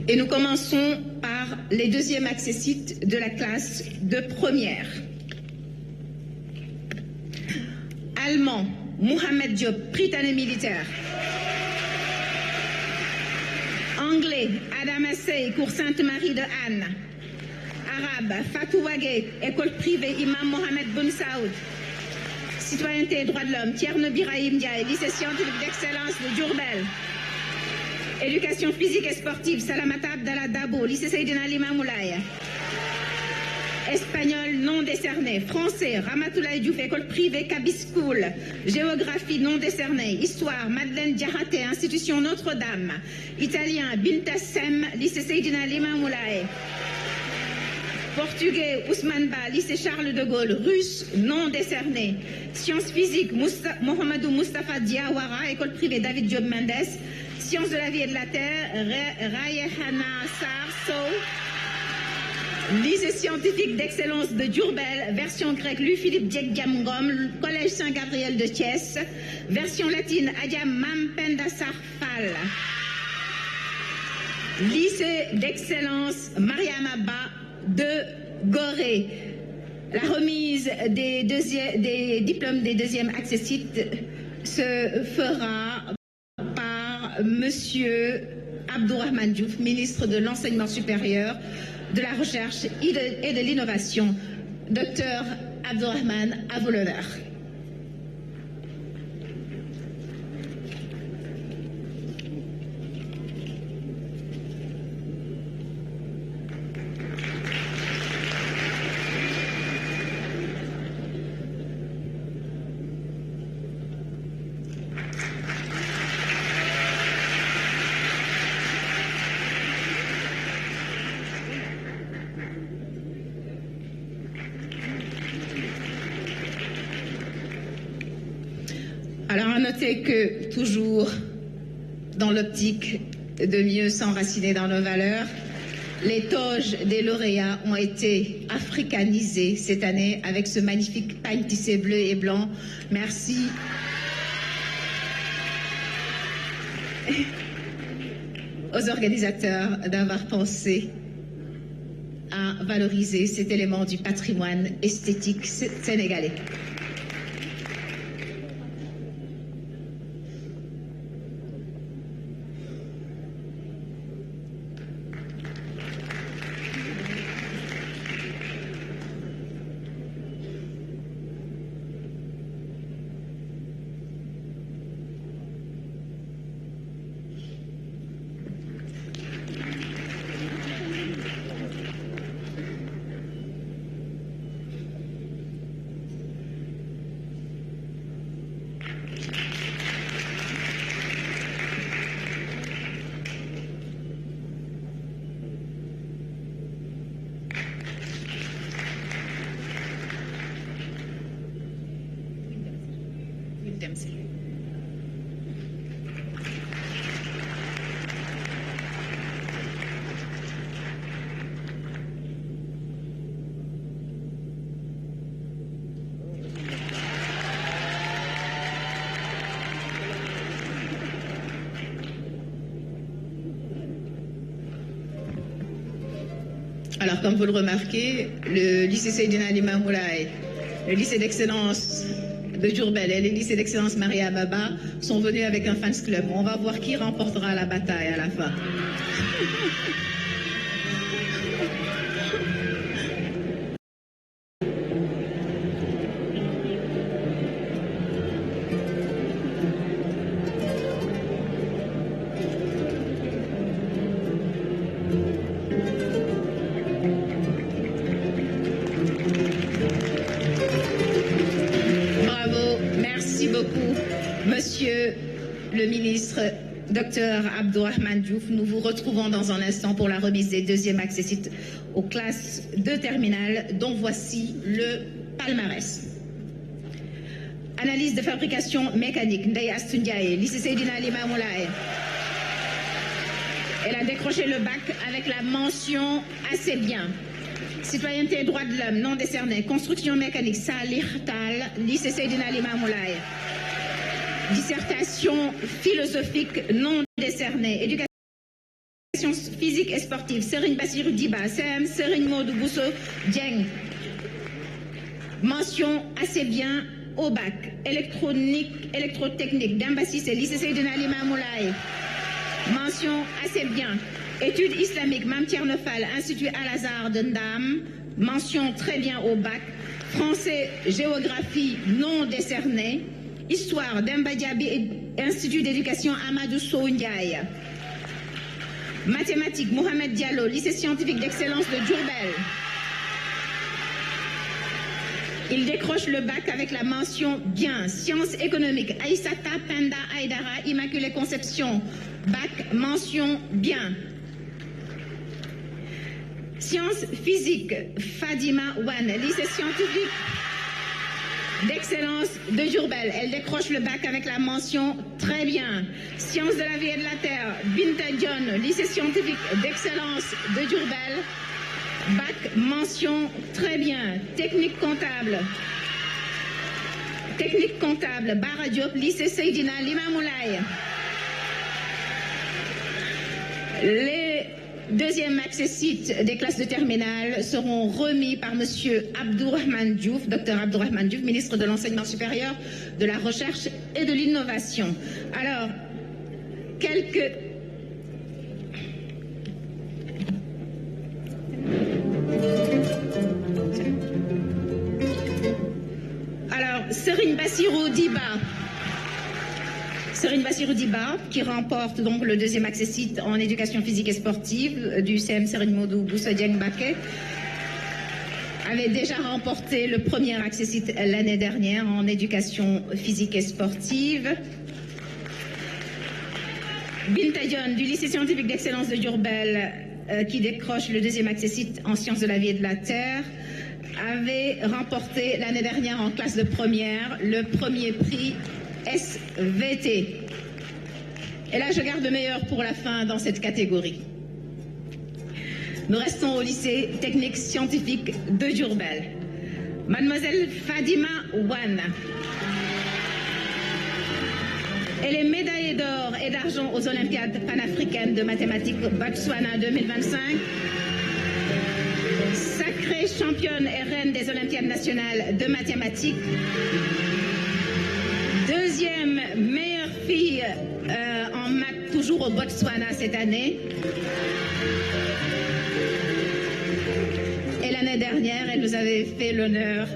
Et nous commençons par les deuxièmes accessites de la classe de première. Allemand, Mohamed Diop, Prytanée militaire. Anglais, Adam Assey, Cour Sainte-Marie de Anne. Arabe, Fatou Wagé, École privée Imam Mohamed Ben Saoud. Citoyenneté et droits de l'homme, Thierno Birahim Ndiaye, lycée scientifique d'excellence de Diourbel. Éducation physique et sportive, Salamata Abdallah Dabo, lycée Seydina Limamoulaye. Espagnol non décerné. Français, Ramatoulaye Diouf, école privée Kaby School. Géographie non décernée. Histoire, Madeleine Diarraté, institution Notre-Dame. Italien, Bintassem, lycée Seydina Limamoulaye. Portugais, Ousmane Ba, lycée Charles de Gaulle. Russe, non décerné. Sciences physiques, Mohamedou Mustafa Diawara, école privée David Diop Mendes. Sciences de la vie et de la terre, Rayehana Sarso, lycée scientifique d'excellence de Diourbel, version grecque Louis-Philippe Diek-Diamgom, collège Saint-Gabriel de Thiès, version latine Adiam Mampenda Sarfal, lycée d'excellence Mariam Abba de Gorée. La remise des diplômes des deuxièmes accessites se fera Monsieur Abdourahmane Diouf, ministre de l'Enseignement supérieur, de la Recherche et de l'Innovation. Docteur Abdourahmane, à vous l'honneur. Alors, à noter que, toujours dans l'optique de mieux s'enraciner dans nos valeurs, les toges des lauréats ont été africanisées cette année avec ce magnifique pagne tissé bleu et blanc. Merci. Aux organisateurs d'avoir pensé à valoriser cet élément du patrimoine esthétique sénégalais. Alors, comme vous le remarquez, le lycée Seydina Limamoulaye, le lycée d'excellence de Diourbel et le lycée d'excellence Maria Baba sont venus avec un fans club. On va voir qui remportera la bataille à la fin. Monsieur le ministre, Dr Abdourahmane Diouf, nous vous retrouvons dans un instant pour la remise des deuxièmes accessites aux classes de terminale, dont voici le palmarès. Analyse de fabrication mécanique, Ndeye Astou Ndiaye, lycée Seydina Limamoulaye. Elle a décroché le bac avec la mention assez bien. Citoyenneté et droits de l'homme non décerné. Construction mécanique, Salih Tal, lycée Seydina Limamoulaye. Dissertation philosophique non décernée. Éducation physique et sportive. Serigne Bassirou Diba, CM Serigne Modou Bousso Dieng. Mention assez bien au bac. Électronique, électrotechnique. Dambassi, c'est lycée Seydina Limamou Laye. Mention assez bien. Études islamiques, Mame Thierno Fall, Institut Al-Azhar de Ndam. Mention très bien au bac. Français, géographie non décernée. Histoire, Demba Diaby, Institut d'éducation Amadou Sow Ndiaye. Mathématiques, Mohamed Diallo, lycée scientifique d'excellence de Diourbel. Il décroche le bac avec la mention bien. Sciences économiques, Aïssata Penda Aïdara, Immaculée Conception. Bac, mention bien. Sciences physiques, Fadima Wan, lycée scientifique d'excellence de Diourbel. Elle décroche le bac avec la mention très bien. Sciences de la vie et de la terre, Binta John, lycée scientifique d'excellence de Diourbel. Bac, mention très bien. Technique comptable. Technique comptable, Bara Diop, lycée Seydina Limamou Laye. Les deuxièmes accessites des classes de terminale seront remis par M. Abdourahmane Diouf, Dr Abdourahmane Diouf, ministre de l'Enseignement supérieur, de la Recherche et de l'Innovation. Alors, quelques... Alors, Serigne Bassirou Diba. Serigne Bassirou Diba, qui remporte donc le deuxième accessite en éducation physique et sportive du CM Serigne Modou Bousso Dieng Mbacké, avait déjà remporté le premier accessite l'année dernière en éducation physique et sportive. Binta Dione du lycée scientifique d'excellence de Diourbel, qui décroche le deuxième accessite en sciences de la vie et de la terre, avait remporté l'année dernière en classe de première le premier prix SVT. Et là, je garde le meilleur pour la fin dans cette catégorie. Nous restons au lycée technique scientifique de Diourbel. Mademoiselle Fadima Wan. Elle est médaillée d'or et d'argent aux Olympiades panafricaines de mathématiques Botswana 2025. Sacrée championne et reine des Olympiades nationales de mathématiques. Deuxième meilleure fille en maths, toujours au Botswana cette année. Et l'année dernière, elle nous avait fait l'honneur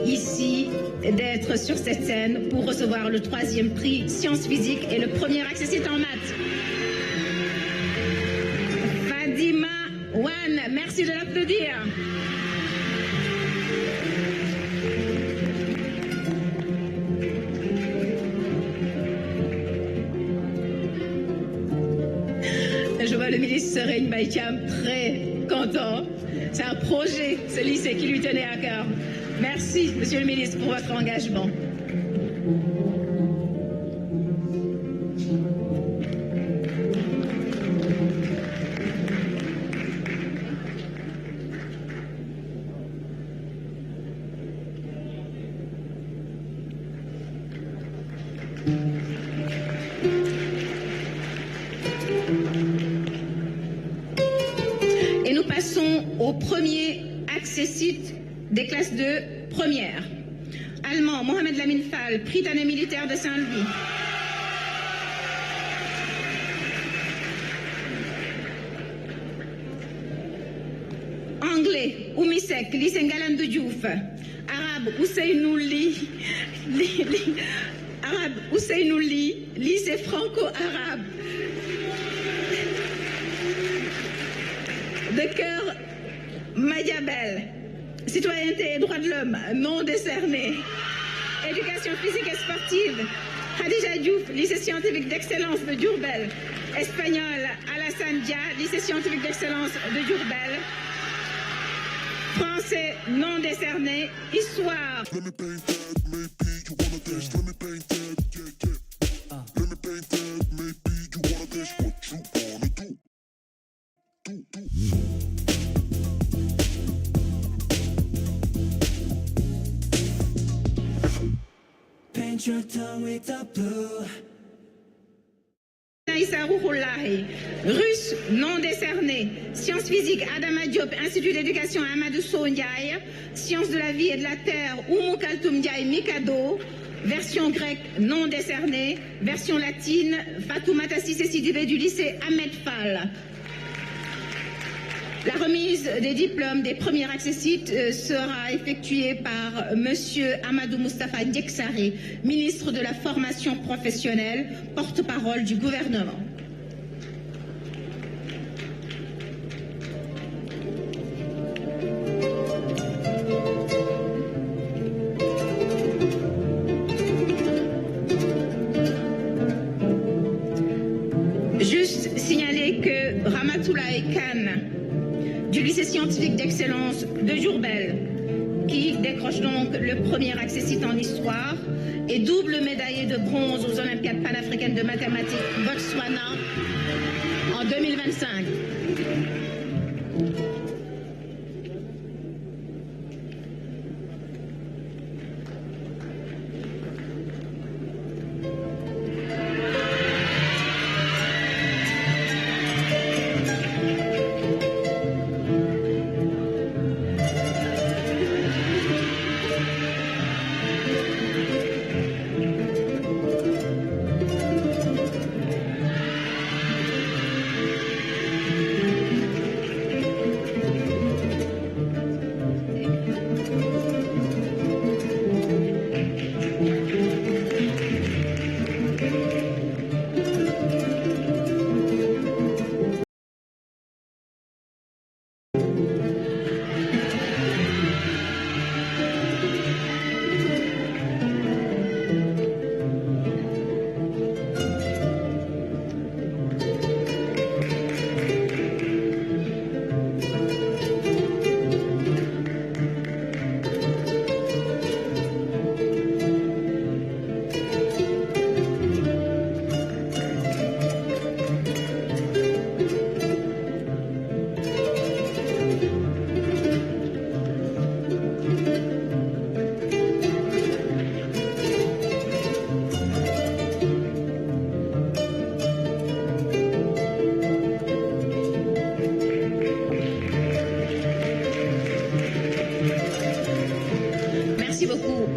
ici d'être sur cette scène pour recevoir le troisième prix sciences physiques et le premier accessite en maths. Fadima Wan, merci de l'applaudir. Je vois le ministre Serigne Mbaye Thiam très content. C'est un projet, ce lycée, qui lui tenait à cœur. Merci, monsieur le ministre, pour votre engagement. Et nous passons au premier accessite des classes de première. Allemand, Mohamed Lamine Fall, prix d'année militaire de Saint-Louis. Anglais, Oumisek, lycée Ngalandou Diouf. Arabe, Ousseynou Li, Arabe, Ousseynou Li, lycée franco-arabe. De cœur, Madiabel. Citoyenneté et droits de l'homme non décernés. Éducation physique et sportive, Khadija Diouf, lycée scientifique d'excellence de Diourbel. Espagnol, Alassane Dia, lycée scientifique d'excellence de Diourbel. Français non décerné. Histoire. paint your tongue with a blue. Naïssa Rouhoulahi, russe non décerné, sciences physiques Adama Diop, Institut d'éducation Amadou Sow Ndiaye, sciences de la vie et de la terre Oumou Kaltoum Ndiaye Mikado, version grecque non décernée, version latine Fatoumata Cissé Sidibé du lycée Ahmed Fall. La remise des diplômes des premiers accessites sera effectuée par M. Amadou Moustapha Diexari, ministre de la formation professionnelle, porte-parole du gouvernement. Juste signaler que Ramatoulaye Kane, du lycée scientifique d'excellence de Diourbel, qui décroche donc le premier accessite en histoire, et double médaillé de bronze aux Olympiades panafricaines de mathématiques Botswana en 2025.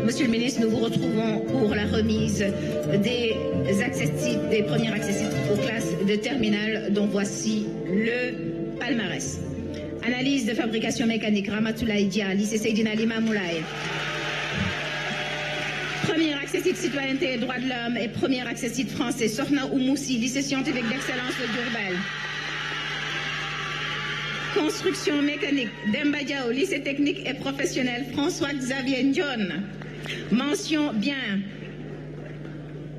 Monsieur le ministre, nous vous retrouvons pour la remise des premiers accessites aux classes de terminale, dont voici le palmarès. Analyse de fabrication mécanique, Ramatoulaye Dia, lycée Seydina Limamoulaye. Premier accessite citoyenneté et droits de l'homme et premier accessite français, Sorna Oumoussi, lycée scientifique d'excellence de Diourbel. Construction mécanique, Demba Diao, lycée technique et professionnel, François Xavier Ndion. Mention bien.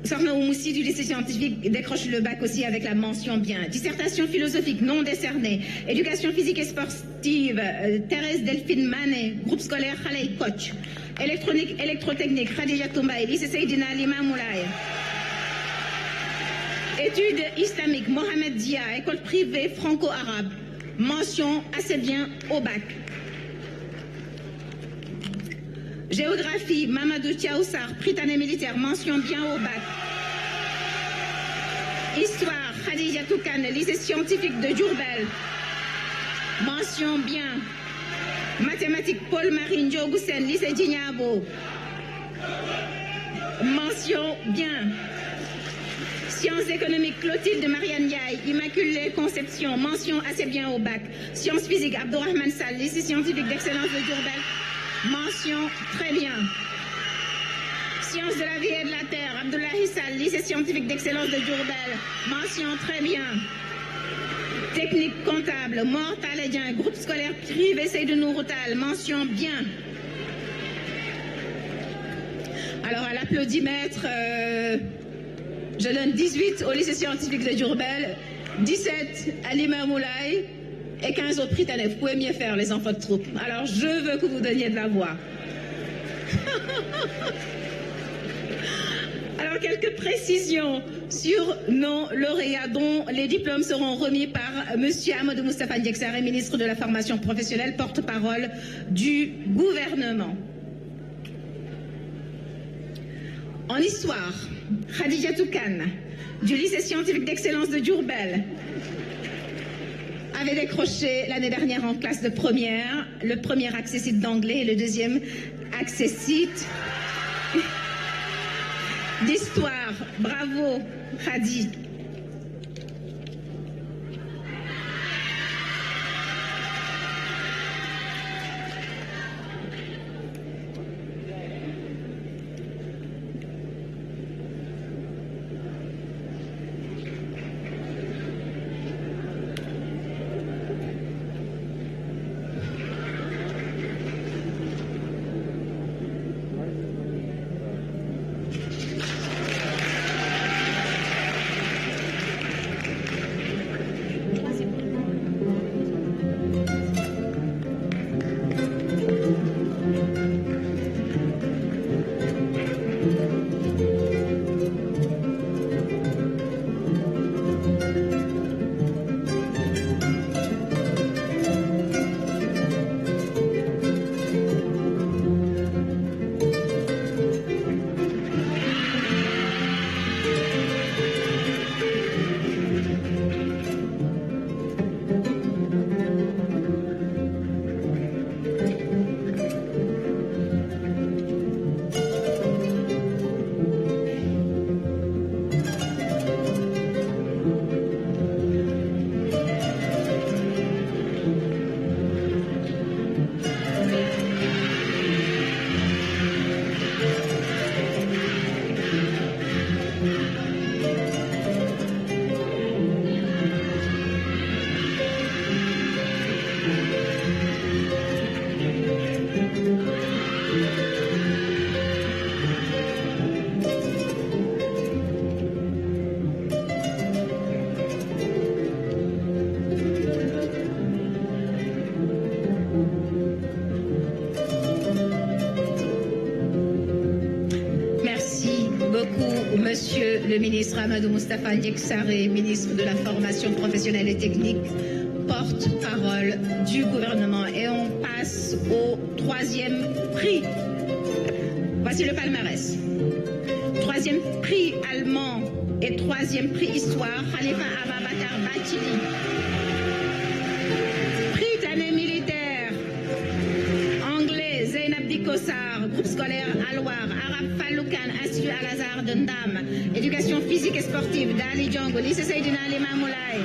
Sorna Oumoussi du lycée scientifique décroche le bac aussi avec la mention bien. Dissertation philosophique non décernée. Éducation physique et sportive, Thérèse Delphine Manet, groupe scolaire Khalei Koch. Électronique, électrotechnique, Khadija Toumbaye, lycée Seydina Limamoulaye. Études islamiques, Mohamed Dia, école privée franco-arabe. Mention assez bien au bac. Géographie, Mamadou Tiaoussar, Prytanée militaire, mention bien au bac. Histoire, Khadija Toukane, lycée scientifique de Diourbel, mention bien. Mathématiques, Paul-Marie Ndiogoussen, lycée Djignabo, mention bien. Sciences économiques, Clotilde Marianne Ndiaye, Immaculée Conception, mention assez bien au bac. Sciences physiques, Abdourahmane Sall, lycée scientifique d'excellence de Diourbel, mention très bien. Sciences de la vie et de la terre, Abdoulaye Sall, lycée scientifique d'excellence de Diourbel, mention très bien. Technique comptable, Mor Taledien, groupe scolaire privé Seydou Nouroutal, mention bien. Alors à l'applaudimètre, je donne 18 au lycée scientifique de Diourbel, 17 à Limamoulaye et 15 au Prytanée. Vous pouvez mieux faire, les enfants de troupe. Alors je veux que vous donniez de la voix. Alors quelques précisions sur nos lauréats dont les diplômes seront remis par M. Amadou Moustapha Diexaré, ministre de la formation professionnelle, porte-parole du gouvernement. En histoire, Khadija Toukan, du lycée scientifique d'excellence de Diourbel, avait décroché l'année dernière en classe de première, le premier accessite d'anglais et le deuxième accessite d'histoire. Bravo, Khadi. Monsieur le ministre Amadou Moustapha Ndiaye, ministre de la Formation professionnelle et technique, porte-parole du gouvernement. Et on passe au troisième prix. Voici le palmarès. Troisième prix allemand et troisième prix histoire, Khalifa Ababakar Bathily. Prix d'année militaire, anglais, Zeynab Dikossar, groupe scolaire Alwar, arabe Falloukan, Institut Al-Azhar de Ndam, éducation physique et sportive, Dali Django, lycée Seydina Limamoulaye.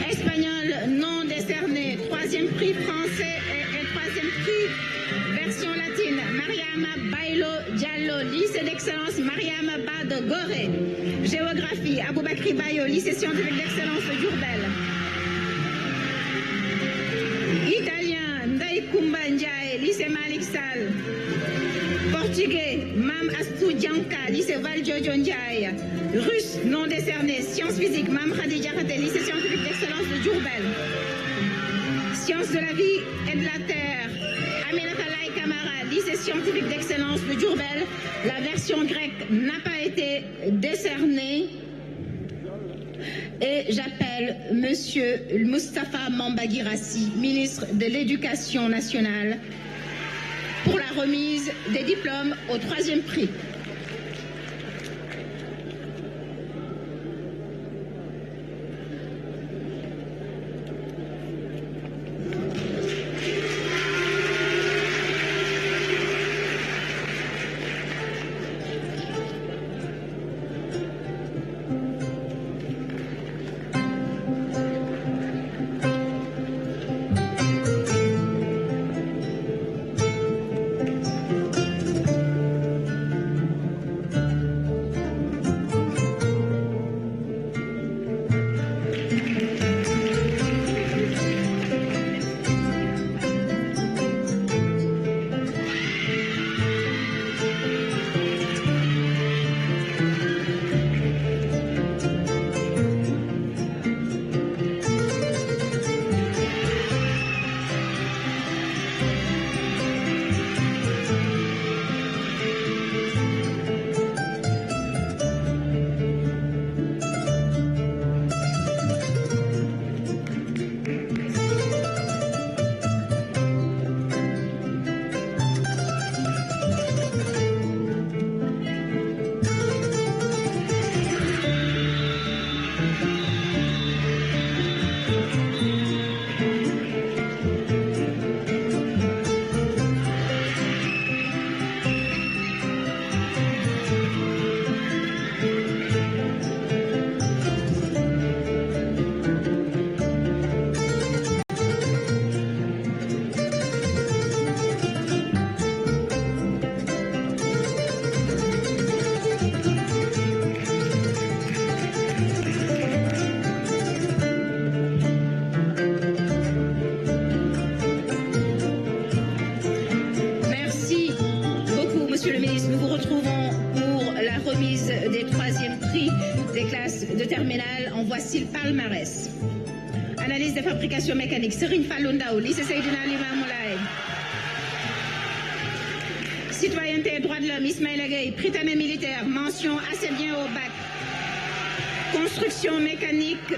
Espagnol non décerné, troisième prix français et troisième prix version latine, Mariama Bailo Diallo, lycée d'excellence Mariama Ba de Gorée. Géographie, Aboubakri Bayo, lycée scientifique d'excellence de Diourbel. Italien, Ndeye Koumba Ndiaye, lycée Malik Sall. Portugais, Mam Astou Dianka, lycée Valdiodio Ndiaye. Russe, non décerné, sciences physiques, Mam Khadija Khaté, lycée scientifique d'excellence de Diourbel. Sciences de la vie et de la terre, Aminata Laye Camara, lycée scientifique d'excellence de Diourbel. La version grecque n'a pas été décernée. Et j'appelle Monsieur Moustapha Mamba-Guirassy, ministre de l'Éducation nationale, pour la remise des diplômes au troisième prix. prix des classes de terminale. En voici le palmarès. Analyse des fabrications mécaniques, Serine Falundaou, lycée Seydina Limamoulaye. Citoyenneté et droits de l'homme, Ismaël Agueï, Prytanée militaire, mention assez bien au bac. Construction mécanique,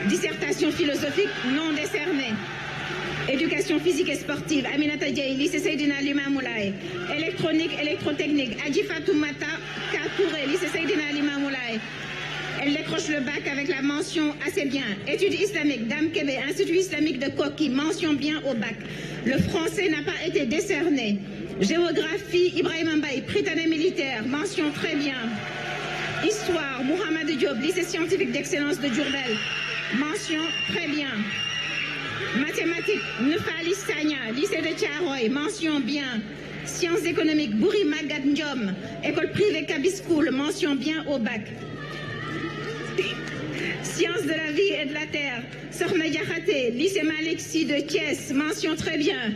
dissertation philosophique non décernée. Éducation physique et sportive, Aminata Diaye, lycée Seydina Limamoulaye. Électronique, électrotechnique, Adji Fatoumata Katouré, lycée Seydina Limamoulaye. Elle décroche le bac avec la mention assez bien. Études islamiques, Dame Kébé, Institut islamique de Koki, mention bien au bac. Le français n'a pas été décerné. Géographie, Ibrahim Mbaye, Prytanée militaire, mention très bien. Histoire, Mohamed Diop, lycée scientifique d'excellence de Diourbel, mention très bien. Mathématiques, Nefali Sagna, lycée de Thiaroye, mention bien. Sciences économiques, Bouri Magad Ndiom, école privée Kaby School, mention bien au bac. Sciences de la vie et de la terre, Sorna Diakhaté, lycée Malik Sy de Thiès, mention très bien.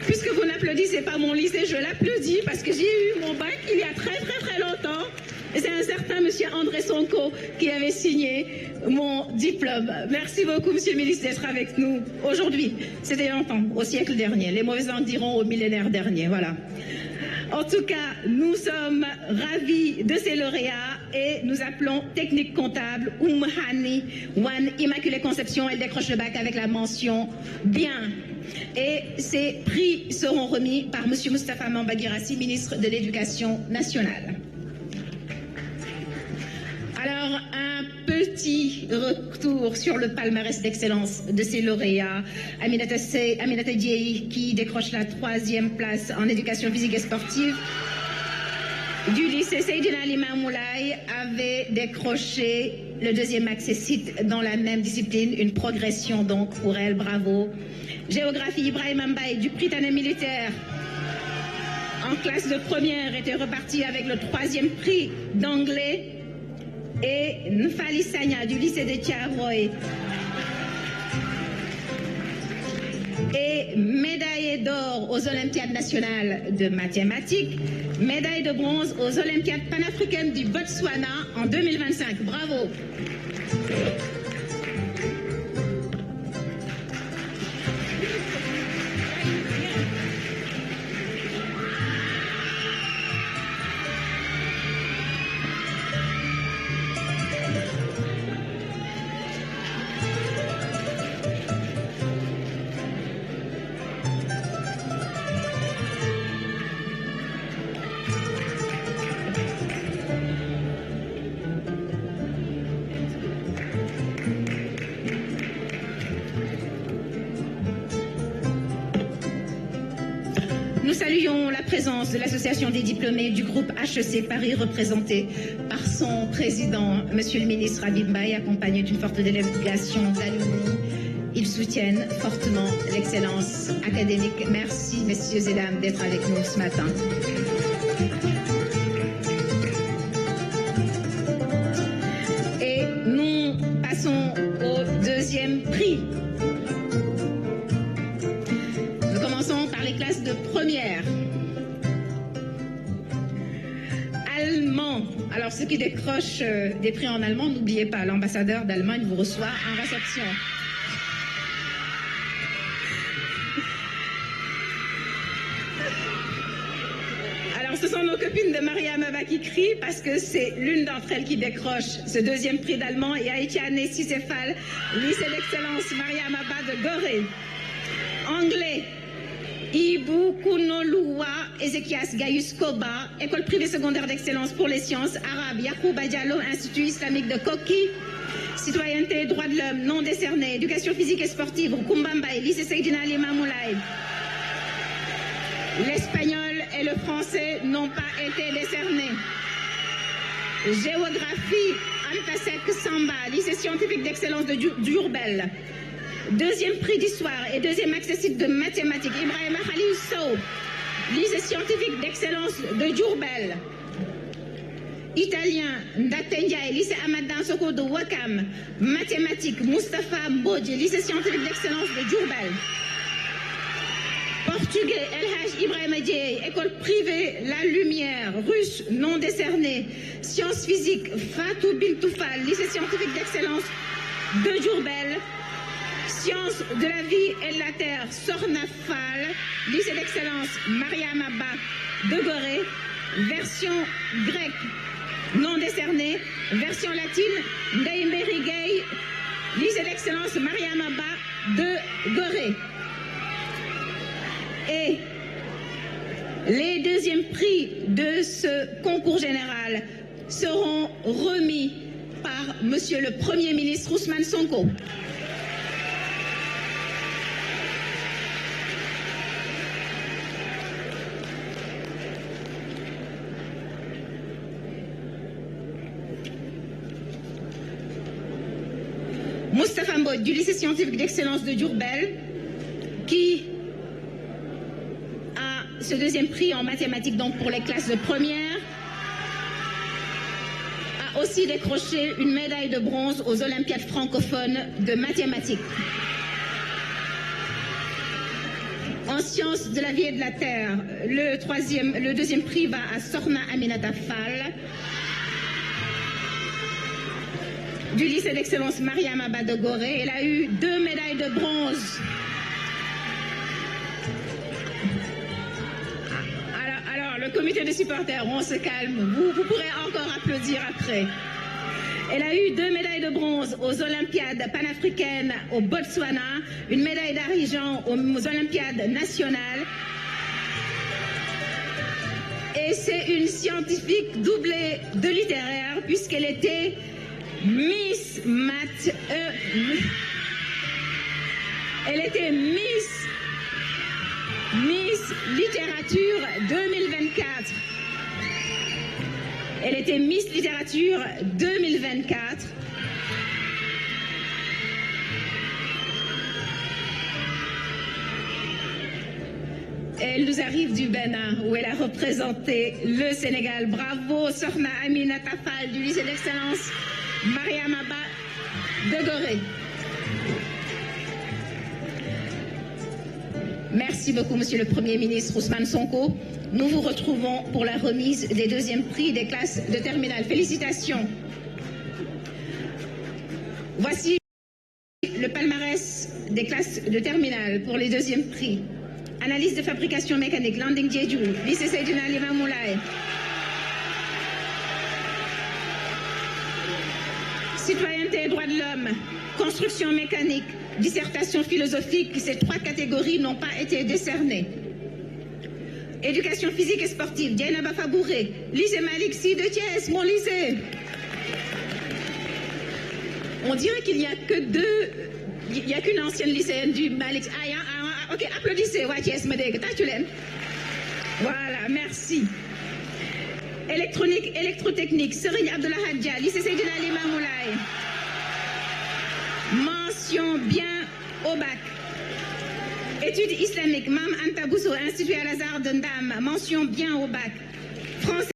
Puisque vous n'applaudissez pas mon lycée, je l'applaudis parce que j'ai eu mon bac il y a très longtemps. Et c'est un certain monsieur André Sonko qui avait signé mon diplôme. Merci beaucoup, monsieur le ministre, d'être avec nous aujourd'hui. C'était longtemps, au siècle dernier. Les mauvais en diront au millénaire dernier. Voilà. En tout cas, nous sommes ravis de ces lauréats et nous appelons technique comptable Oumhani Wan Immaculée Conception. Elle décroche le bac avec la mention bien. Et ces prix seront remis par monsieur Moustapha Mambagirassi, ministre de l'Éducation nationale. Alors, un petit retour sur le palmarès d'excellence de ces lauréats. Aminata Diaye qui décroche la 3e place en éducation physique et sportive du lycée Seydina Limamoulaye avait décroché le 2e accessite dans la même discipline. Une progression donc pour elle, bravo. Géographie, Ibrahim Mbaye du Prytanée militaire en classe de première était reparti avec le 3e prix d'anglais. Et Nfali Sagna du lycée de Thiaroye et médaille d'or aux Olympiades nationales de mathématiques, médaille de bronze aux Olympiades panafricaines du Botswana en 2025. Bravo. Nous saluons la présence de l'association des diplômés du groupe HEC Paris, représentée par son président, monsieur le ministre Habib Mbaye, accompagné d'une forte délégation d'alumni. Ils soutiennent fortement l'excellence académique. Merci, messieurs et dames, d'être avec nous ce matin. Et nous passons au 2e prix. Nous commençons par les classes de première. Allemand. Alors, ceux qui décrochent des prix en allemand, n'oubliez pas, l'ambassadeur d'Allemagne vous reçoit en réception. Alors, ce sont nos copines de Mariam Abba qui crient parce que c'est l'une d'entre elles qui décroche ce 2e prix d'allemand et Aïtiane Sicéphale, lycée d'excellence Mariam Abba de Gorée. Anglais. Ibu Kunoloua Ezekias Gaius Koba, école privée secondaire d'excellence pour les sciences arabes, Yacouba Diallo, Institut islamique de Koki. Citoyenneté, droits de l'homme, non décerné, éducation physique et sportive, Rukumbambaye, lycée Seydina Limamoulaye. L'espagnol et le français n'ont pas été décernés. Géographie, Antasek Samba, lycée scientifique d'excellence de Diourbel. 2e prix d'histoire et 2e accessite de mathématiques, Ibrahim Khalil Sow, lycée scientifique d'excellence de Diourbel. Italien, Ndatendia, lycée Amadan Soko de Wakam. Mathématiques, Moustapha Mbodji, lycée scientifique d'excellence de Diourbel. Portugais El Haj Ibrahima Dieye, école privée La Lumière, russe non décerné. Sciences physiques Fatou Bintou Fall, lycée scientifique d'excellence de Diourbel. Sciences de la vie et de la terre Sorna Fall, lycée d'excellence Mariam Abba de Gorée. Version grecque non décernée. Version latine Ndeye Mbéri Gueye, lycée d'excellence Mariam Abba de Gorée. Et les deuxièmes prix de ce concours général seront remis par Monsieur le Premier ministre Ousmane Sonko. Moustapha Mbodj du lycée scientifique d'excellence de Diourbel, qui a ce deuxième prix en mathématiques donc pour les classes de première, a aussi décroché une médaille de bronze aux Olympiades francophones de mathématiques. En sciences de la vie et de la terre, le deuxième prix va à Sorna Aminata Fall du lycée d'excellence Mariam Abba de Gorée. Elle a eu 2 médailles de bronze. Alors, le comité de supporters, on se calme. Vous pourrez encore applaudir après. Elle a eu 2 médailles de bronze aux Olympiades panafricaines au Botswana, une médaille d'argent aux Olympiades nationales. Et c'est une scientifique doublée de littéraire puisqu'elle était Miss Math. Elle était Miss Littérature 2024. Elle était Miss Littérature 2024. Elle nous arrive du Bénin où elle a représenté le Sénégal. Bravo Sorna Aminata Fall du lycée d'excellence Mariam Abba de Gorée. Merci beaucoup, Monsieur le Premier ministre Ousmane Sonko. Nous vous retrouvons pour la remise des deuxièmes prix des classes de terminale. Félicitations. Voici le palmarès des classes de terminale pour les deuxièmes prix. Analyse de fabrication mécanique, Landing Jeju, lycée Seydina Limamou Laye. Citoyenneté et droits de l'homme, construction mécanique, dissertation philosophique, ces 3 catégories n'ont pas été décernées. Éducation physique et sportive, Diana Fabouré, lycée Malik Sy de Thiès, mon lycée. On dirait qu'il n'y a que 2, il n'y a qu'une ancienne lycéenne du Malik. Ok, applaudissez, ouais, Thiès, voilà, merci. Électronique, électrotechnique, Serigne Abdullah Hadja, lycée Seydina Limamou Laye. Mention bien au bac. Études islamiques, Mam Anta Bousso, Institut Al-Azhar de Ndam, mention bien au bac. Français,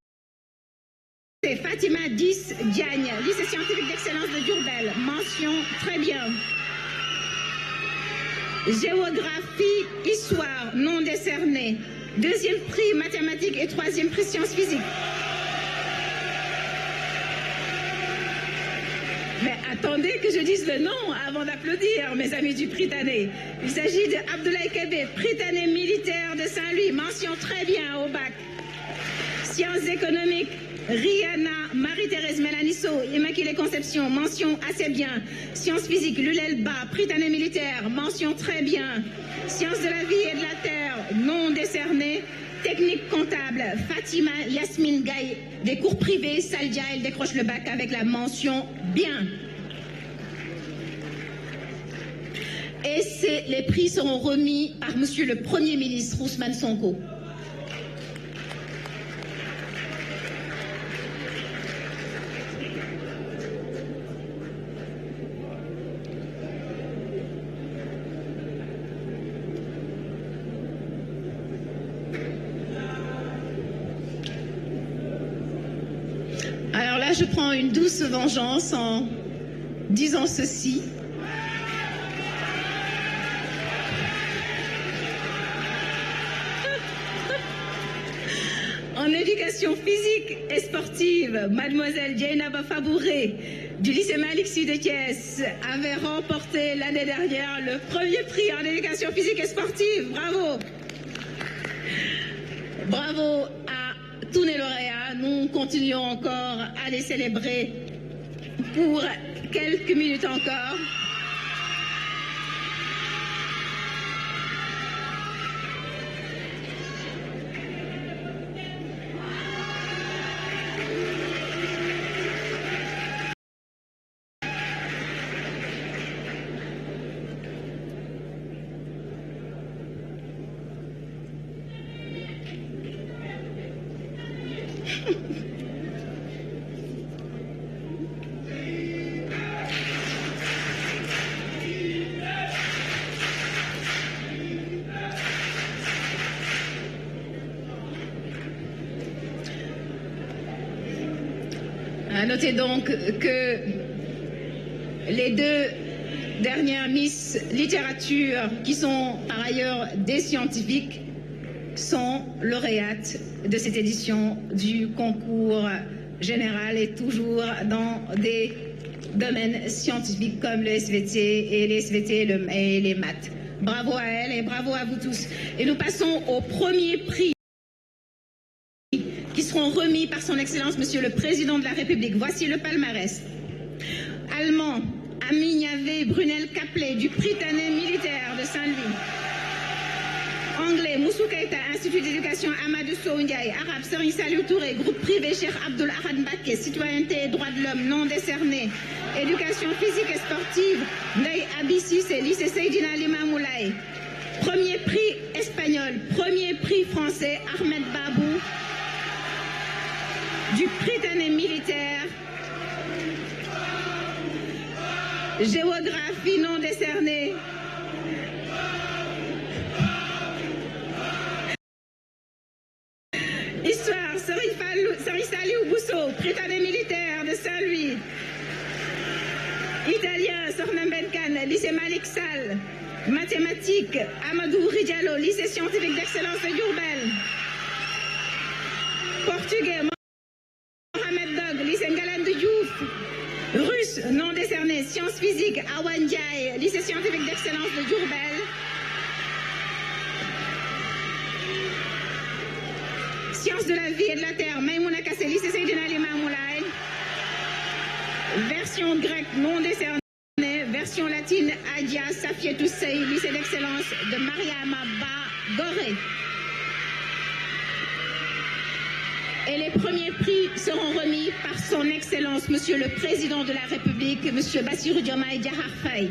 Fatima 10 Diagne, lycée scientifique d'excellence de Diourbel, mention très bien. Géographie, histoire, non décerné. Deuxième prix mathématiques et 3e prix sciences physiques. Mais attendez que je dise le nom avant d'applaudir, mes amis du Prytanée. Il s'agit de Abdoulaye Kébé, Prytanée militaire de Saint-Louis, mention très bien au bac. Sciences économiques, Rihanna, Marie-Thérèse Mélanisso, Immaculée Conception, mention assez bien. Sciences physiques, Lulelba, Prytanée militaire, mention très bien. Sciences de la vie et de la terre, non décerné. Technique comptable, Fatima Yasmine Gaye, des cours privés, Saldia, elle décroche le bac avec la mention bien. Et les prix seront remis par Monsieur le Premier ministre Ousmane Sonko. Alors là, je prends une douce vengeance en disant ceci. éducation physique et sportive, mademoiselle Dieynaba Fabouré du lycée Malick Sy de Thiès avait remporté l'année dernière le premier prix en éducation physique et sportive. Bravo. Bravo à tous les lauréats. Nous continuons encore à les célébrer pour quelques minutes encore. Notez donc que les deux dernières Miss Littérature, qui sont par ailleurs des scientifiques, sont lauréates de cette édition du concours général et toujours dans des domaines scientifiques comme le SVT et les SVT et les maths. Bravo à elles et bravo à vous tous. Et nous passons au premier prix qui seront remis par son Excellence Monsieur le Président de la République. Voici le palmarès. Allemand, Aminyavé Brunel Caplet du Prytanée militaire de Saint-Louis. Anglais, Moussou Keïta, Institut d'éducation Amadou Sow Ndiaye. Arabe, Serigne Saliou Touré, groupe privé Cheikh Abdoul Ahad Mbacké, citoyenneté et droits de l'homme non décerné. Éducation physique et sportive, Ndeye Abi Cissé, lycée Seydina Limamou Laye. Premier prix espagnol, premier prix français, Ahmed Babou du Prytanée militaire. Géographie non décernée. Histoire, Serigne Saliou Bousso, Prytanée militaire de Saint-Louis. Italien, Sokhna Mbenkan, lycée Malick Sall. Mathématiques, Amadou Ridjalo, lycée scientifique d'excellence de Diourbel. Portugais, Mohamed Dog, lycée Ngalandou Diouf. Russe, non décerné, sciences physiques, Awan Ndiaye, lycée scientifique d'excellence de Diourbel. Sciences de la vie et de la terre, Maïmouna Kassé, lycée Seydina Limamou Laye. Version grecque, non décernée. Version latine, Adia Safietou Sey, lycée d'excellence de Mariama Ba Gorée. Et les premiers prix seront remis par son Excellence, Monsieur le Président de la République, Monsieur Bassirou Diomaye Diakhar Faye.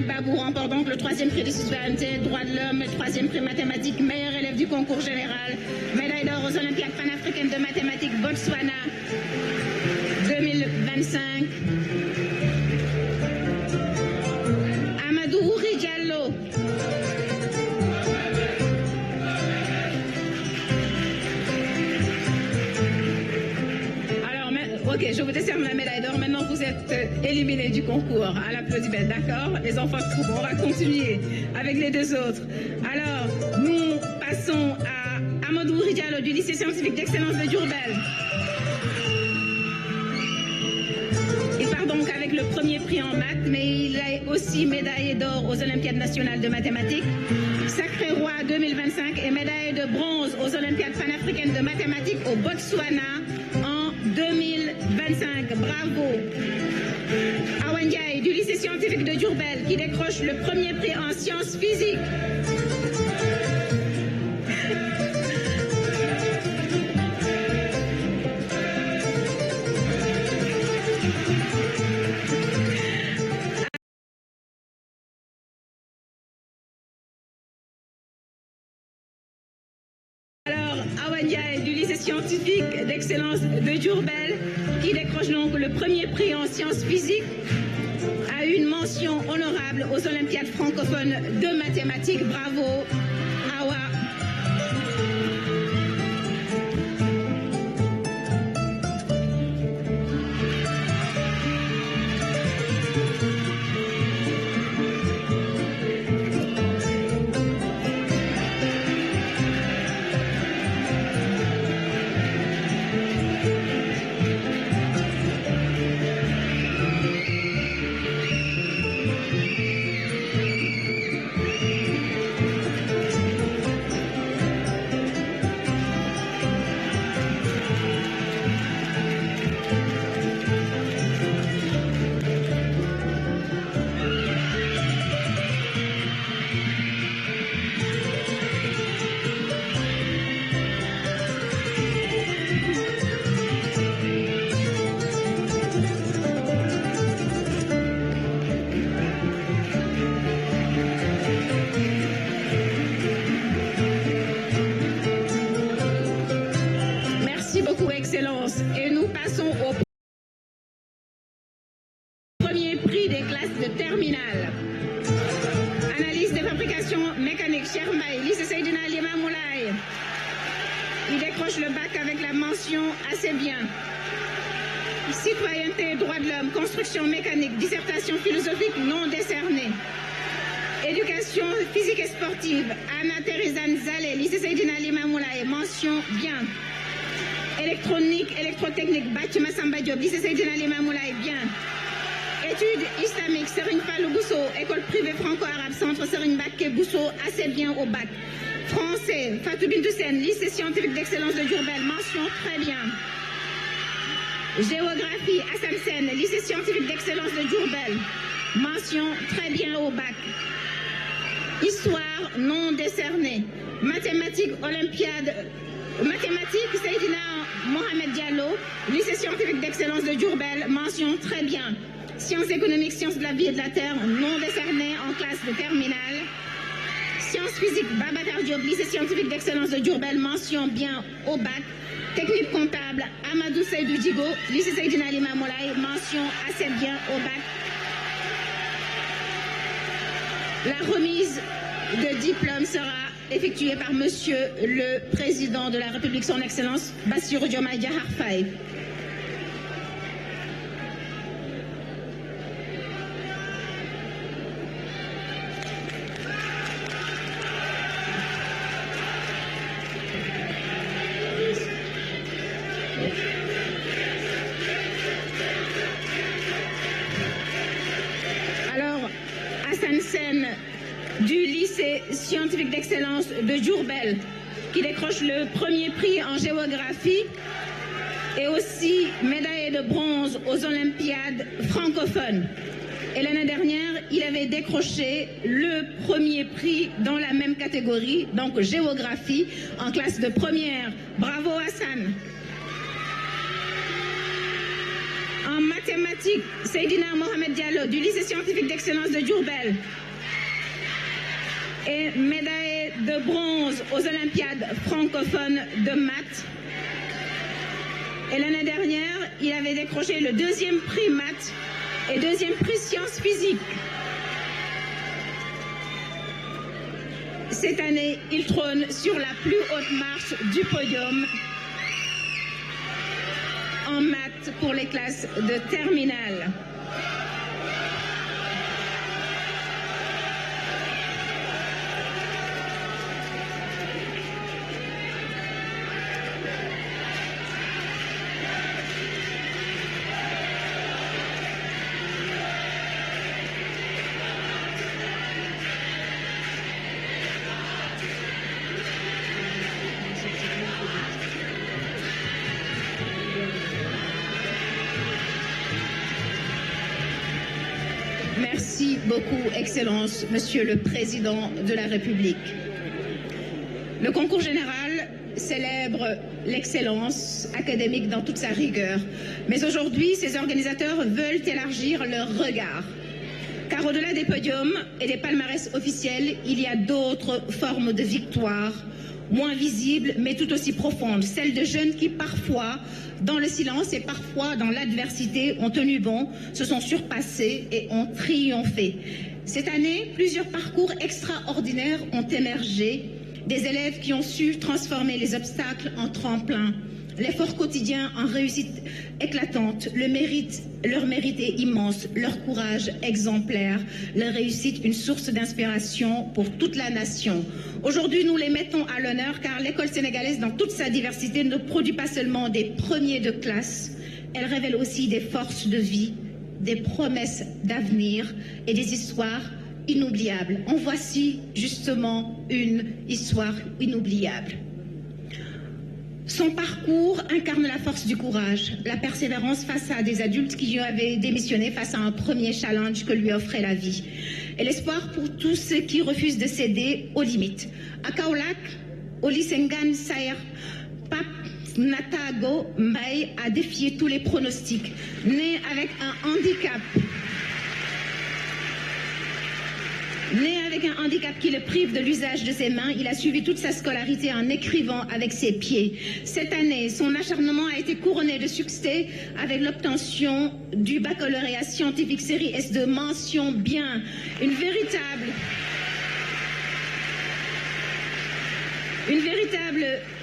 Babou remporte donc le 3e prix de citoyenneté, droits de l'homme, 3e prix mathématiques, meilleur élève du concours général, médaille d'or aux Olympiades panafricaines de mathématiques Botswana 2025. Amadou Ouri Diallo. Ok, je vous décerne la médaille d'or. Maintenant, vous êtes éliminés du concours. À l'applaudissement, d'accord? Les enfants de troupe, on va continuer avec les deux autres. Alors, nous passons à Amadou Ridialo du lycée scientifique d'excellence de Diourbel. Il part donc avec le premier prix en maths, mais il est aussi médaillé d'or aux Olympiades nationales de mathématiques. Sacré roi 2025 et médaille de bronze aux Olympiades panafricaines de mathématiques au Botswana en 2025. Bravo. Awan Ndiaye du lycée scientifique de Diourbel qui décroche le premier prix en sciences physiques. Alors, scientifique d'excellence de Diourbel, qui décroche donc le premier prix en sciences physiques, a une mention honorable aux Olympiades francophones de mathématiques. Bravo, Awa. Excellence. Et nous passons au premier prix des classes de terminale. Analyse des fabrications mécaniques, Chermaï, lycée Seydina Limamou Laye. Il décroche le bac avec la mention assez bien. Citoyenneté et droits de l'homme, construction mécanique, dissertation philosophique non décernée. Éducation physique et sportive, Anna Thérézane Zalé, lycée Seydina Limamou Laye, mention bien. Électronique, électrotechnique, Bathie Samba Diop, lycée Seydina Limamou Laye, bien. Études islamiques, Serigne Fallou Bousso, école privée franco-arabe, centre Serigne Baké Bousso, assez bien au bac. Français, Fatou Bintou Sène, lycée scientifique d'excellence de Diourbel, mention très bien. Géographie, Assane Sène, lycée scientifique d'excellence de Diourbel, mention très bien au bac. Histoire non décernée. Mathématiques, Olympiade. Mathématiques, Seydina Mohamed Diallo, lycée scientifique d'excellence de Diourbel, mention très bien. Sciences économiques, sciences de la vie et de la terre, non décerné en classe de terminale. Sciences physiques, Babacar Diop, lycée scientifique d'excellence de Diourbel, mention bien au bac. Technique comptable, Amadou Seydou Digo, lycée Seydina Limamou Laye, mention assez bien au bac. La remise de diplôme sera effectuée par Monsieur le Président de la République, son Excellence Bassirou Diomaye Diakhar Faye. Alors, Assane Sène du lycée scientifique d'excellence de Diourbel, qui décroche le premier prix en géographie et aussi médaille de bronze aux Olympiades francophones. Et l'année dernière, il avait décroché le premier prix dans la même catégorie, donc géographie, en classe de première. Bravo Hassan. En mathématiques, Seydina Mohamed Diallo du lycée scientifique d'excellence de Diourbel et médaille de bronze aux Olympiades francophones de maths. Et l'année dernière, il avait décroché le deuxième prix maths et deuxième prix sciences physiques. Cette année, il trône sur la plus haute marche du podium en maths pour les classes de terminale. Merci beaucoup, Excellence, Monsieur le Président de la République. Le concours général célèbre l'excellence académique dans toute sa rigueur. Mais aujourd'hui, ses organisateurs veulent élargir leur regard. Car au-delà des podiums et des palmarès officiels, il y a d'autres formes de victoire moins visibles, mais tout aussi profondes, celles de jeunes qui parfois, dans le silence et parfois dans l'adversité, ont tenu bon, se sont surpassés et ont triomphé. Cette année, plusieurs parcours extraordinaires ont émergé, des élèves qui ont su transformer les obstacles en tremplins, l'effort quotidien en réussite éclatante, leur mérite est immense, leur courage exemplaire, leur réussite une source d'inspiration pour toute la nation. Aujourd'hui, nous les mettons à l'honneur car l'école sénégalaise, dans toute sa diversité, ne produit pas seulement des premiers de classe, elle révèle aussi des forces de vie, des promesses d'avenir et des histoires inoubliables. En voici justement une histoire inoubliable. Son parcours incarne la force du courage, la persévérance face à des adultes qui avaient démissionné face à un premier challenge que lui offrait la vie. Et l'espoir pour tous ceux qui refusent de céder aux limites. À Kaolack, Oli Senghane Saer Pape Natago Mbaye a défié tous les pronostics. Né avec un handicap qui le prive de l'usage de ses mains, il a suivi toute sa scolarité en écrivant avec ses pieds. Cette année, son acharnement a été couronné de succès avec l'obtention du baccalauréat scientifique série S2 mention bien. Une véritable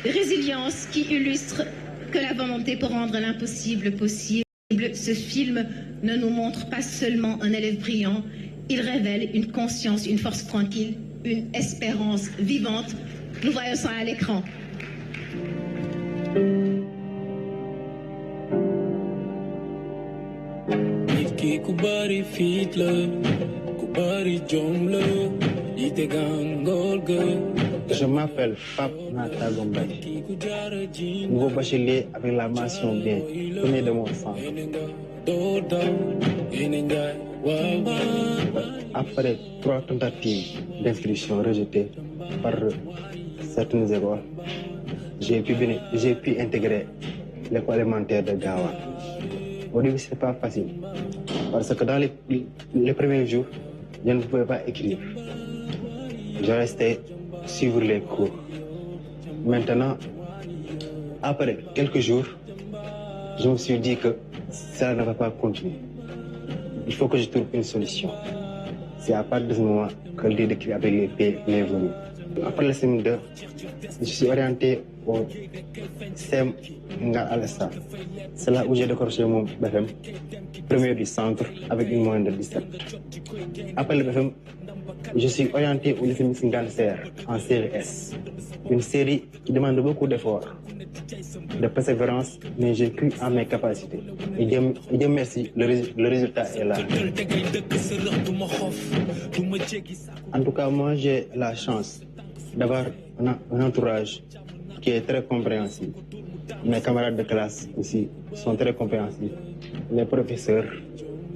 résilience qui illustre que la volonté peut rendre l'impossible possible. Ce film ne nous montre pas seulement un élève brillant, il révèle une conscience, une force tranquille, une espérance vivante. Nous voyons ça à l'écran. Je m'appelle Pape Natago Mbaye, nouveau bachelier avec la mention bien, premier de mon centre. Après 3 tentatives d'inscription rejetées par certaines écoles, j'ai pu intégrer l'école élémentaire de Gawa. Au début, ce n'était pas facile, parce que dans les premiers jours, je ne pouvais pas écrire. Je restais suivre les cours. Maintenant, après quelques jours, je me suis dit que ça ne va pas continuer. Il faut que je trouve une solution. C'est à partir de ce moment que l'idée d'écrire avec les P m'est venue. Après le CM2, je suis orienté au CEM Nga Alessa. C'est là où j'ai décroché mon BFM, premier du centre, avec une moyenne de 17. Après le BFM, je suis orienté au lycée Missingane Serre en série S. Une série qui demande beaucoup d'efforts, de persévérance, mais j'ai cru en mes capacités. Et Dieu merci, le résultat est là. En tout cas, moi j'ai la chance d'avoir un entourage qui est très compréhensif. Mes camarades de classe aussi sont très compréhensifs. Les professeurs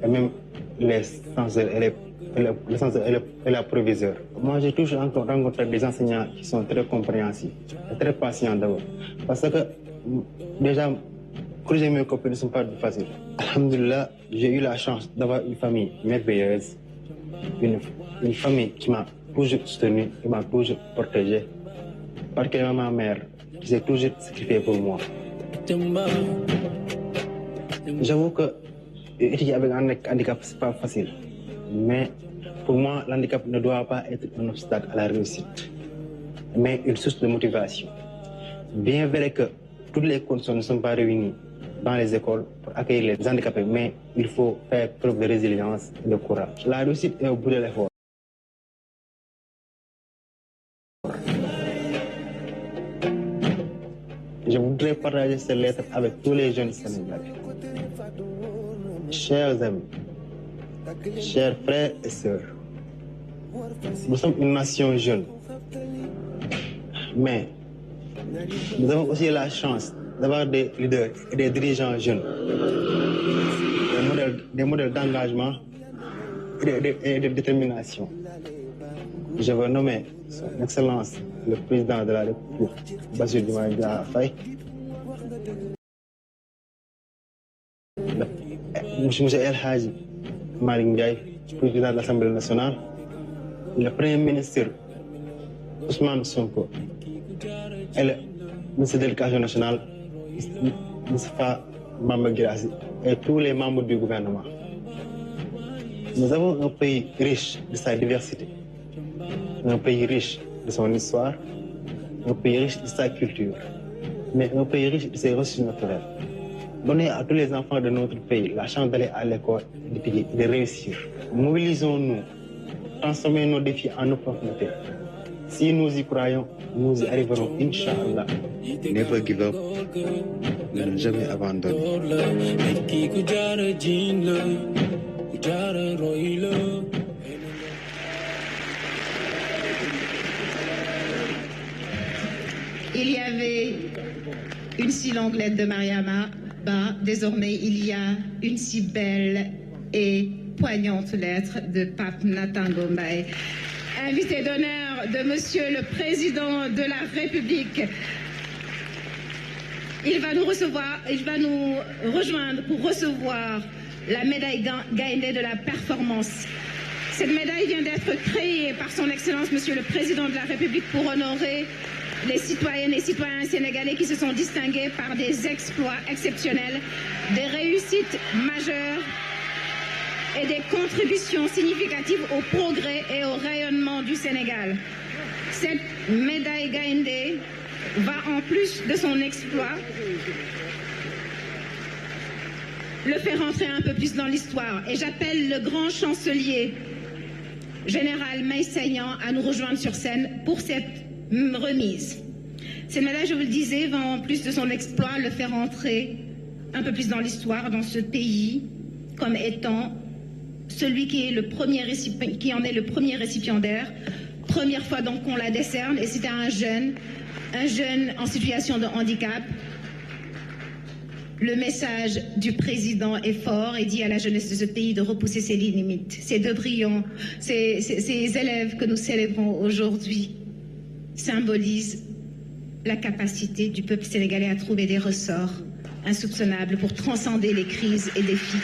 et même les censeurs et la proviseur. Moi, j'ai toujours rencontré des enseignants qui sont très compréhensifs et très patients d'abord. Parce que déjà, corriger mes copies ne sont pas faciles. Alhamdulillah, j'ai eu la chance d'avoir une famille merveilleuse, une famille qui m'a toujours soutenu, qui m'a toujours protégé. Particulièrement ma mère, qui s'est toujours sacrifiée pour moi. J'avoue que étudier avec un handicap, ce n'est pas facile. Mais pour moi, l'handicap ne doit pas être un obstacle à la réussite, mais une source de motivation. Bien vrai que toutes les conditions ne sont pas réunies dans les écoles pour accueillir les handicapés, mais il faut faire preuve de résilience et de courage. La réussite est au bout de l'effort. Je voudrais partager ces lettres avec tous les jeunes Sénégalais. Chers amis, chers frères et sœurs, nous sommes une nation jeune, mais nous avons aussi la chance d'avoir des leaders et des dirigeants jeunes, des modèles d'engagement et de détermination. Je veux nommer son Excellence le président de la République, Bassirou Diomaye Diakhar Faye, Monsieur El Hadji Malick Ndiaye, président de l'Assemblée nationale, le Premier ministre Ousmane Sonko, et le ministre de l'Éducation nationale, Moustapha Mamba Guirassy, et tous les membres du gouvernement. Nous avons un pays riche de sa diversité, un pays riche de son histoire, un pays riche de sa culture, mais un pays riche de ses ressources naturelles. Donner à tous les enfants de notre pays la chance d'aller à l'école et de réussir. Mobilisons-nous, transformons nos défis en opportunités. Si nous y croyons, nous y arriverons, Inch'Allah. Never give up, ne jamais abandonner. Il y avait une si longue lettre de Mariama Ba, désormais il y a une si belle et poignante lettre de Pape Nathan Gombaye. Invité d'honneur de Monsieur le Président de la République. Il va nous rejoindre pour recevoir la médaille Gaïndé de la performance. Cette médaille vient d'être créée par son Excellence Monsieur le Président de la République pour honorer les citoyennes et citoyens sénégalais qui se sont distingués par des exploits exceptionnels, des réussites majeures et des contributions significatives au progrès et au rayonnement du Sénégal. Cette médaille Gaïndé va, en plus de son exploit, le faire entrer un peu plus dans l'histoire. Et j'appelle le grand chancelier général Maïsaignan à nous rejoindre sur scène pour cette remise. Cette médaille, je vous le disais, va, en plus de son exploit, le faire entrer un peu plus dans l'histoire, dans ce pays, comme étant celui qui en est le premier récipiendaire. Première fois donc qu'on la décerne, et c'était un jeune en situation de handicap. Le message du président est fort et dit à la jeunesse de ce pays de repousser ses limites. Ces deux brillants, ces élèves que nous célébrons aujourd'hui symbolisent la capacité du peuple sénégalais à trouver des ressorts insoupçonnables pour transcender les crises et défis.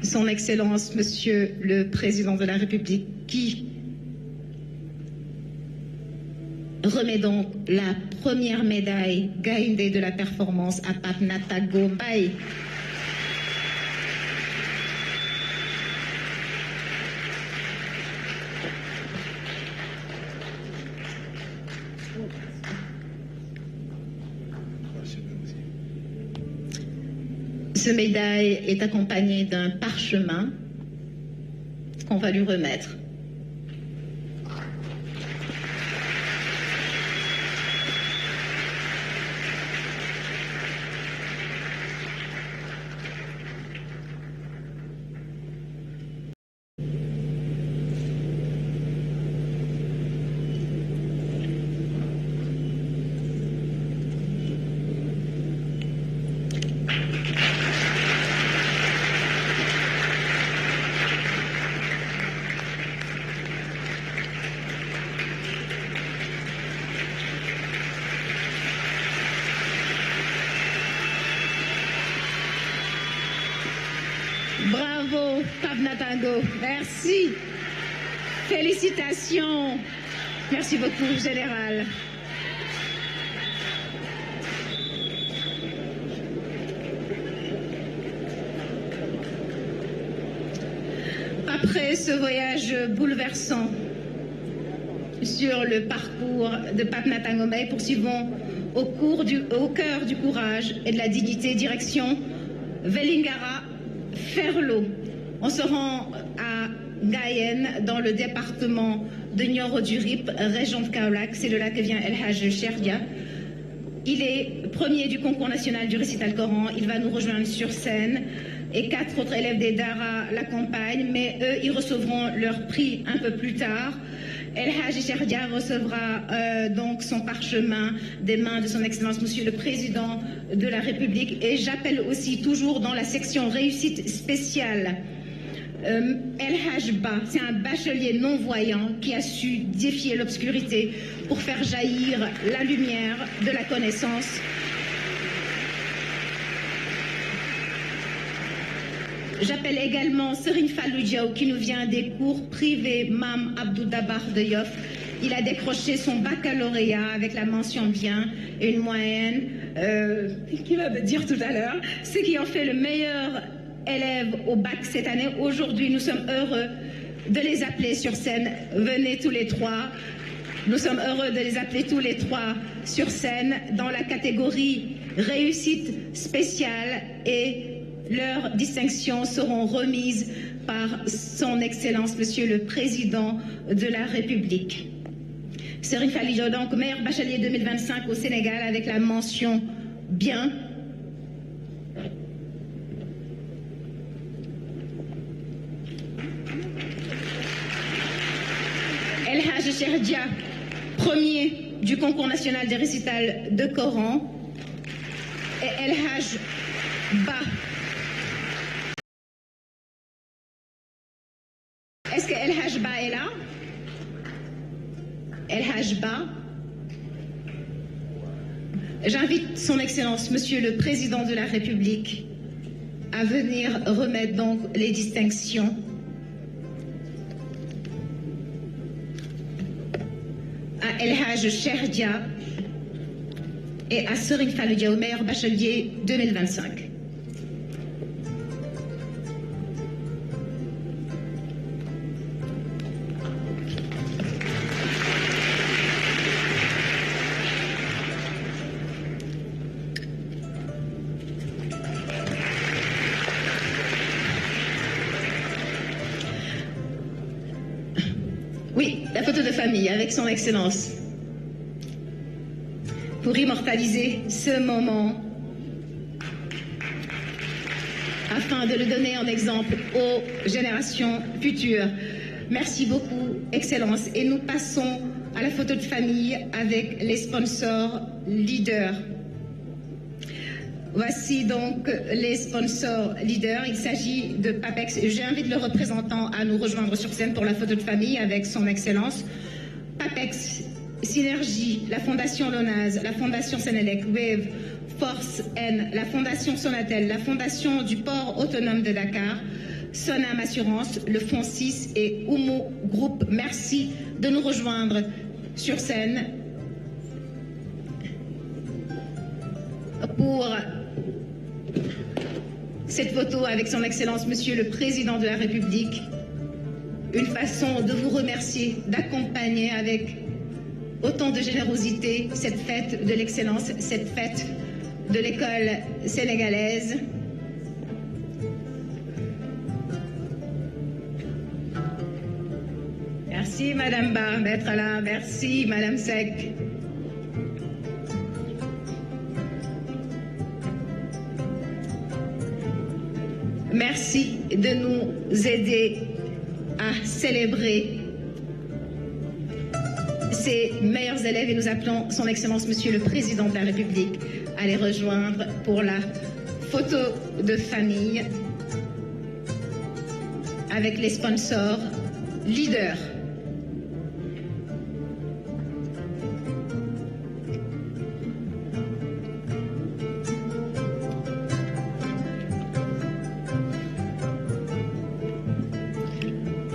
Son Excellence, Monsieur le Président de la République, qui remet donc la première médaille Gaïndé de la performance à Pape Nathan Gombaye. Ce médaille est accompagné d'un parchemin qu'on va lui remettre. Bravo, Pape Natango. Merci. Félicitations. Merci beaucoup, Général. Après ce voyage bouleversant sur le parcours de Pape Nathan Gombaye, poursuivons au cœur du courage et de la dignité, direction Vélingara, Ferlo. On se rend à Gaïen, dans le département de Nioro du Rip, région de Kaolack. C'est de là que vient El Hadj Cherdia. Il est premier du concours national du récital Coran. Il va nous rejoindre sur scène. Et 4 autres élèves des Dara l'accompagnent, mais eux, ils recevront leur prix un peu plus tard. El Hadj Cherdia recevra donc son parchemin des mains de son Excellence Monsieur le Président de la République. Et j'appelle aussi, toujours dans la section réussite spéciale, El Hajba, c'est un bachelier non-voyant qui a su défier l'obscurité pour faire jaillir la lumière de la connaissance. J'appelle également Serine Fallou Diaw qui nous vient des cours privés Mam Abdou Dabar de Yoff. Il a décroché son baccalauréat avec la mention bien et une moyenne qu'il va me dire tout à l'heure, ce qui en fait le meilleur élève au bac cette année. Aujourd'hui, nous sommes heureux de les appeler sur scène. Venez tous les trois. Nous sommes heureux de les appeler tous les trois sur scène dans la catégorie réussite spéciale et leurs distinctions seront remises par son Excellence, Monsieur le Président de la République. Serine Fallou Diaw, donc meilleur bachelier 2025 au Sénégal avec la mention bien. El Hadj Cheikh Dia, premier du concours national des récitals de Coran, et El Hadj Ba. Est-ce que El Hadj Ba est là? El Hadj Ba. J'invite son Excellence, Monsieur le Président de la République, à venir remettre donc les distinctions. À El Hadj Cheikh Dia et à Serine Fallou Diaw, meilleur bachelier 2025. Oui, la photo de famille avec son Excellence. Pour immortaliser ce moment, afin de le donner en exemple aux générations futures. Merci beaucoup, Excellence. Et nous passons à la photo de famille avec les sponsors leaders. Voici donc les sponsors leaders. Il s'agit de Papex. J'invite le représentant à nous rejoindre sur scène pour la photo de famille avec son Excellence. Papex, Synergie, la Fondation Lonase, la Fondation Sénélec, Wave, Force N, la Fondation Sonatel, la Fondation du Port Autonome de Dakar, Sonam Assurance, le Fonds 6 et Oumo Group. Merci de nous rejoindre sur scène pour cette photo avec son Excellence, Monsieur le Président de la République. Une façon de vous remercier, d'accompagner avec autant de générosité cette fête de l'excellence, cette fête de l'école sénégalaise. Merci Madame Ba d'être là, merci Madame Seck. Merci de nous aider à célébrer ces meilleurs élèves et nous appelons son Excellence Monsieur le Président de la République à les rejoindre pour la photo de famille avec les sponsors leaders.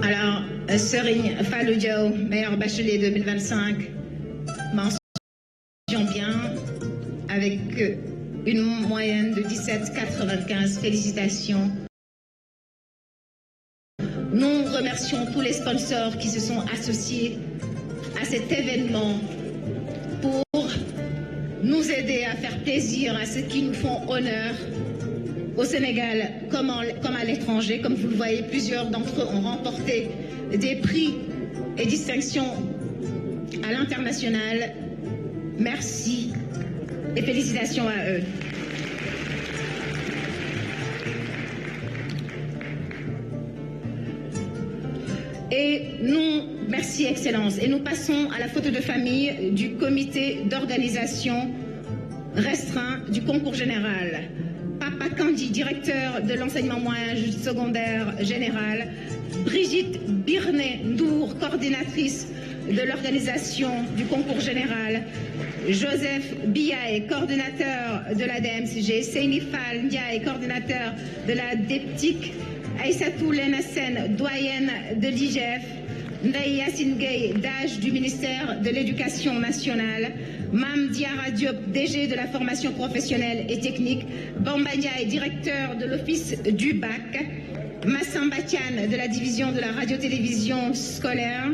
Alors, Serine Fallou Diaw, meilleur bachelier 2025, mention bien, avec une moyenne de 17,95. Félicitations. Nous remercions tous les sponsors qui se sont associés à cet événement pour nous aider à faire plaisir à ceux qui nous font honneur au Sénégal comme à l'étranger. Comme vous le voyez, plusieurs d'entre eux ont remporté des prix et distinctions à l'international. Merci et félicitations à eux. Et nous, merci Excellence. Et nous passons à la photo de famille du comité d'organisation restreint du concours général. Papa Samba Kandi, directeur de l'enseignement moyen secondaire général, Brigitte Birnet-Ndour, coordinatrice de l'organisation du concours général, Joseph Biaye, coordinateur de la DMCG, Seynifal Ndiaye, coordinateur de la DEPTIC, Aïssatou Lenassen, doyenne de l'IGF, Ndeye Yassine Gueye, DAGE du ministère de l'Éducation nationale, Mam Diara Diop, DG de la formation professionnelle et technique, Bamba Ndiaye, directeur de l'office du BAC, Massamba Tian de la division de la radio-télévision scolaire.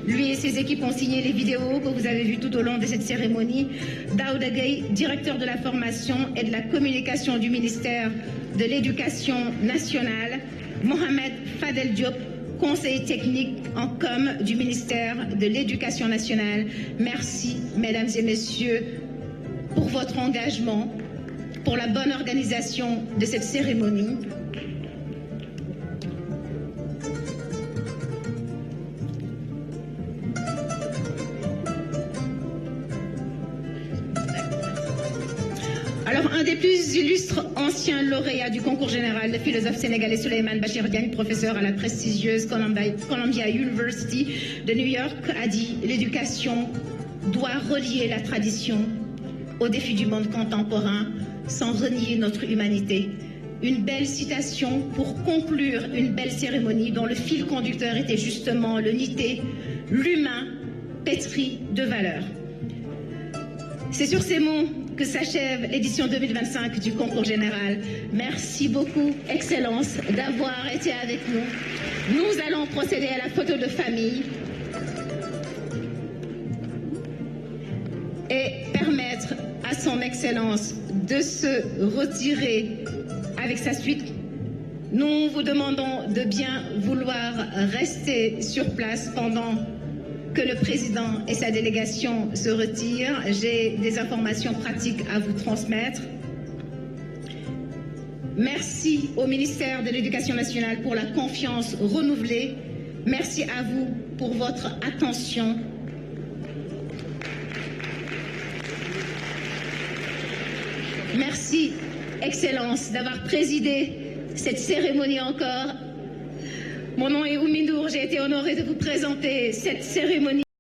Lui et ses équipes ont signé les vidéos que vous avez vues tout au long de cette cérémonie. Daouda Gueye, directeur de la formation et de la communication du ministère de l'Éducation nationale. Mohamed Fadel Diop, conseiller technique en com du ministère de l'Éducation nationale. Merci, mesdames et messieurs, pour votre engagement, pour la bonne organisation de cette cérémonie. Alors, un des plus illustres anciens lauréats du concours général, le philosophe sénégalais Souleymane Bachir Diagne, professeur à la prestigieuse Columbia University de New York, a dit « L'éducation doit relier la tradition aux défis du monde contemporain sans renier notre humanité ». Une belle citation pour conclure une belle cérémonie dont le fil conducteur était justement l'unité, l'humain pétri de valeurs. C'est sur ces mots que s'achève l'édition 2025 du concours général. Merci beaucoup, Excellence, d'avoir été avec nous. Nous allons procéder à la photo de famille et permettre à son Excellence de se retirer avec sa suite. Nous vous demandons de bien vouloir rester sur place pendant que le président et sa délégation se retirent. J'ai des informations pratiques à vous transmettre. Merci au ministère de l'Éducation nationale pour la confiance renouvelée. Merci à vous pour votre attention. Merci, Excellence, d'avoir présidé cette cérémonie encore. Mon nom est Oumy Ndour, j'ai été honorée de vous présenter cette cérémonie.